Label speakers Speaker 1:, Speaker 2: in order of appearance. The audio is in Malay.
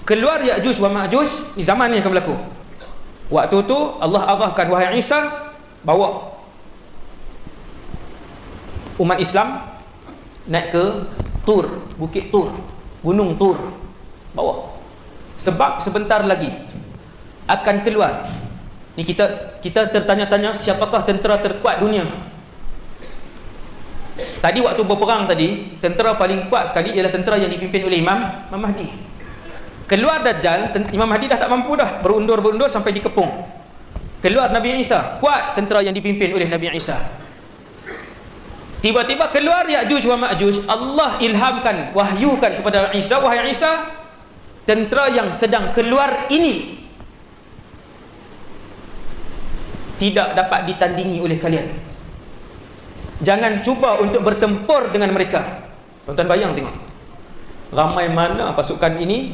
Speaker 1: keluar Ya'juj wa Ma'juj ni zaman ni akan berlaku. Waktu tu Allah arahkan wahai Isa, bawa umat Islam naik ke Tur, Bukit Tur, Gunung Tur, bawa. Sebab sebentar lagi akan keluar. Ni kita tertanya-tanya, siapakah tentera terkuat dunia? Tadi waktu berperang tadi, tentera paling kuat sekali ialah tentera yang dipimpin oleh Imam Mahdi. Keluar Dajjal, Imam Mahdi dah tak mampu dah, berundur-berundur sampai dikepung. Keluar Nabi Isa, kuat tentera yang dipimpin oleh Nabi Isa. Tiba-tiba keluar Ya'juj wa Ma'juj, Allah ilhamkan, wahyukan kepada Isa, wahai Isa, tentera yang sedang keluar ini tidak dapat ditandingi oleh kalian. Jangan cuba untuk bertempur dengan mereka. Tuan-tuan bayang tengok, ramai mana pasukan ini